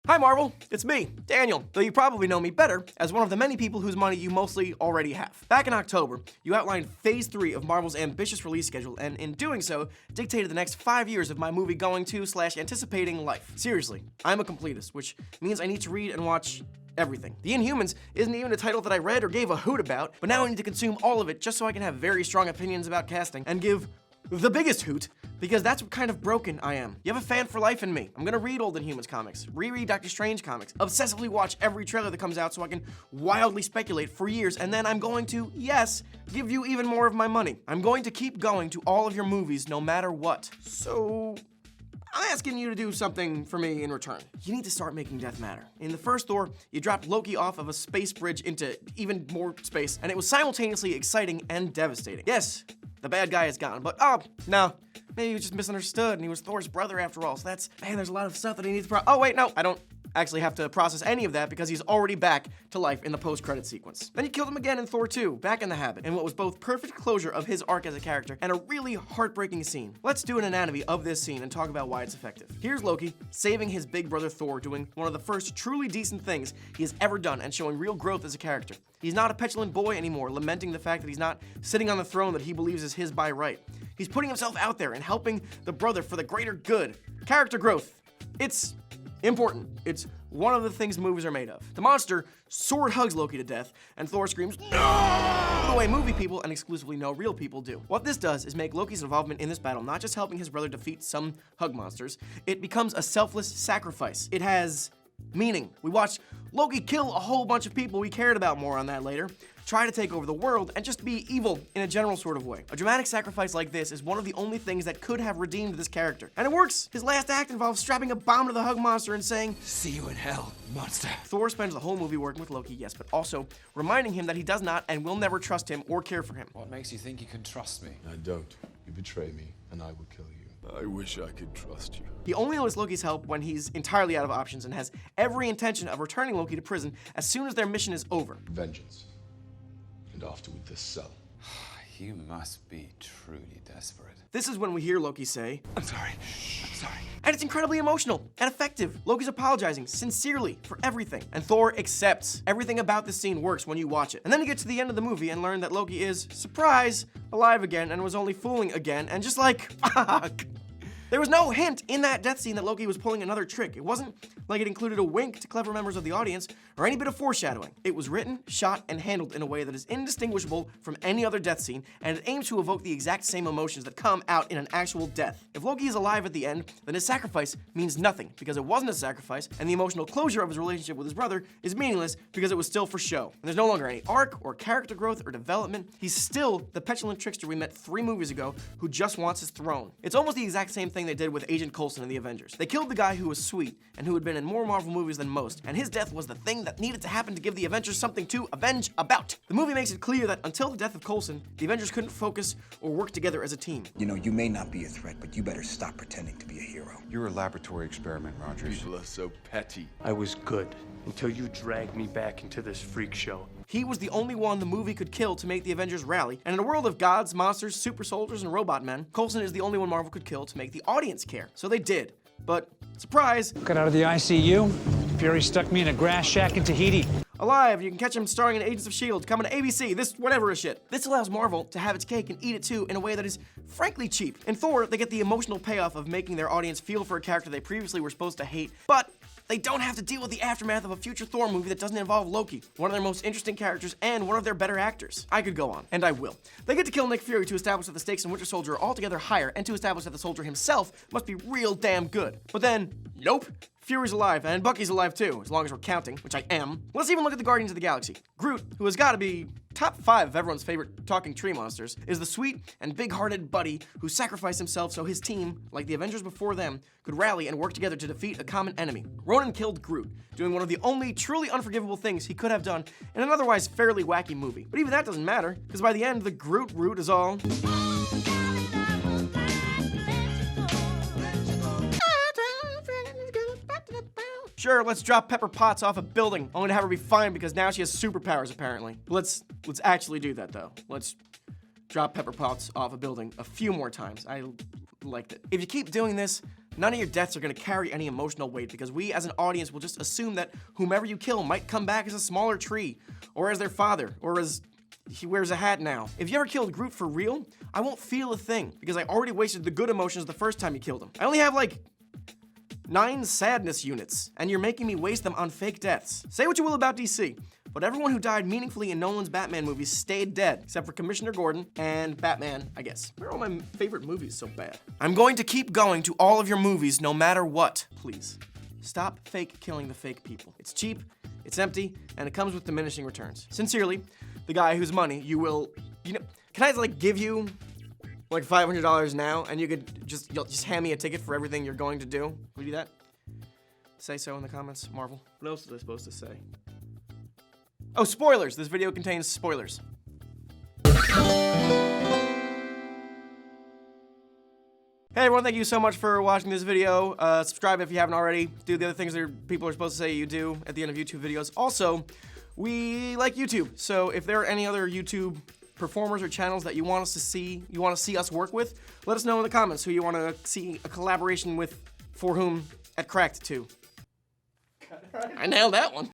Hi Marvel, it's me, Daniel, though you probably know me better as one of the many people whose money you mostly already have. Back in October, you outlined Phase 3 of Marvel's ambitious release schedule, and in doing so, dictated the next 5 years of my movie-going to / anticipating life. Seriously, I'm a completist, which means I need to read and watch everything. The Inhumans isn't even a title that I read or gave a hoot about, but now I need to consume all of it just so I can have very strong opinions about casting and give the biggest hoot, because that's what kind of broken I am. You have a fan for life in me. I'm gonna read old Inhumans comics, reread Doctor Strange comics, obsessively watch every trailer that comes out so I can wildly speculate for years, and then I'm going to, yes, give you even more of my money. I'm going to keep going to all of your movies no matter what. So I'm asking you to do something for me in return. You need to start making death matter. In the first Thor, you dropped Loki off of a space bridge into even more space, and it was simultaneously exciting and devastating. Yes, the bad guy is gone, but oh, no. Maybe he was just misunderstood and he was Thor's brother after all, so that's, man, there's a lot of stuff that he needs to oh wait, no, I don't actually have to process any of that because he's already back to life in the post-credit sequence. Then you killed him again in Thor 2, back in the habit, in what was both perfect closure of his arc as a character and a really heartbreaking scene. Let's do an anatomy of this scene and talk about why it's effective. Here's Loki saving his big brother Thor, doing one of the first truly decent things he has ever done and showing real growth as a character. He's not a petulant boy anymore, lamenting the fact that he's not sitting on the throne that he believes is his by right. He's putting himself out there and helping the brother for the greater good. Character growth. It's important. It's one of the things movies are made of. The monster sword hugs Loki to death, and Thor screams, "No!" the way movie people, and exclusively no real people, do. What this does is make Loki's involvement in this battle not just helping his brother defeat some hug monsters, it becomes a selfless sacrifice. It has meaning. We watched Loki kill a whole bunch of people we cared about, more on that later, try to take over the world, and just be evil in a general sort of way. A dramatic sacrifice like this is one of the only things that could have redeemed this character. And it works! His last act involves strapping a bomb to the hug monster and saying, "See you in hell, monster." Thor spends the whole movie working with Loki, yes, but also reminding him that he does not and will never trust him or care for him. What makes you think you can trust me? I don't. You betray me, and I will kill you. I wish I could trust you. He only knows Loki's help when he's entirely out of options and has every intention of returning Loki to prison as soon as their mission is over. Vengeance. And afterward this cell. You must be truly desperate. This is when we hear Loki say, I'm sorry. I'm sorry. and it's incredibly emotional and effective. Loki's apologizing sincerely for everything, and Thor accepts. Everything about this scene works when you watch it. And then you get to the end of the movie and learn that Loki is, surprise, alive again and was only fooling again, and just like, fuck. There was no hint in that death scene that Loki was pulling another trick. It wasn't like it included a wink to clever members of the audience or any bit of foreshadowing. It was written, shot, and handled in a way that is indistinguishable from any other death scene, and it aims to evoke the exact same emotions that come out in an actual death. If Loki is alive at the end, then his sacrifice means nothing because it wasn't a sacrifice, and the emotional closure of his relationship with his brother is meaningless because it was still for show. And there's no longer any arc or character growth or development. He's still the petulant trickster we met 3 movies ago who just wants his throne. It's almost the exact same thing they did with Agent Coulson in the Avengers. They killed the guy who was sweet and who had been in more Marvel movies than most, and his death was the thing that needed to happen to give the Avengers something to avenge about. The movie makes it clear that until the death of Coulson, the Avengers couldn't focus or work together as a team. You know, you may not be a threat, but you better stop pretending to be a hero. You're a laboratory experiment, Rogers. People are so petty. I was good until you dragged me back into this freak show. He was the only one the movie could kill to make the Avengers rally, and in a world of gods, monsters, super soldiers, and robot men, Coulson is the only one Marvel could kill to make the audience care. So they did. But, surprise! Got out of the ICU. Fury stuck me in a grass shack in Tahiti. Alive, you can catch him starring in Agents of S.H.I.E.L.D., coming to ABC, this whatever is shit. This allows Marvel to have its cake and eat it too in a way that is frankly cheap. In Thor, they get the emotional payoff of making their audience feel for a character they previously were supposed to hate, but they don't have to deal with the aftermath of a future Thor movie that doesn't involve Loki, one of their most interesting characters and one of their better actors. I could go on, and I will. They get to kill Nick Fury to establish that the stakes in Winter Soldier are altogether higher and to establish that the soldier himself must be real damn good. But then, nope. Fury's alive, and Bucky's alive too, as long as we're counting, which I am. Let's even look at the Guardians of the Galaxy. Groot, who has gotta be top 5 of everyone's favorite talking tree monsters, is the sweet and big-hearted buddy who sacrificed himself so his team, like the Avengers before them, could rally and work together to defeat a common enemy. Ronan killed Groot, doing one of the only truly unforgivable things he could have done in an otherwise fairly wacky movie. But even that doesn't matter, because by the end, the Groot root is all... Sure, let's drop Pepper Potts off a building, only to have her be fine because now she has superpowers, apparently. Let's actually do that, though. Let's drop Pepper Potts off a building a few more times. I liked it. If you keep doing this, None of your deaths are gonna carry any emotional weight because we as an audience will just assume that whomever you kill might come back as a smaller tree, or as their father, or as he wears a hat now. If you ever killed Groot for real, I won't feel a thing because I already wasted the good emotions the first time you killed him. I only have like 9 sadness units, and you're making me waste them on fake deaths. Say what you will about DC, but everyone who died meaningfully in Nolan's Batman movies stayed dead, except for Commissioner Gordon and Batman, I guess. Why are all my favorite movies so bad? I'm going to keep going to all of your movies no matter what. Please, stop fake killing the fake people. It's cheap, it's empty, and it comes with diminishing returns. Sincerely, the guy whose money you will, can I like give you like $500 now and you'll just hand me a ticket for everything you're going to do? Will you do that? Say so in the comments, Marvel. What else was I supposed to say? Oh, spoilers! This video contains spoilers. Hey everyone, thank you so much for watching this video. Subscribe if you haven't already. Do the other things that people are supposed to say you do at the end of YouTube videos. Also, we like YouTube, so if there are any other YouTube performers or channels that you want us to see, you want to see us work with, let us know in the comments who you want to see a collaboration with, for whom, at Cracked 2. I nailed that one.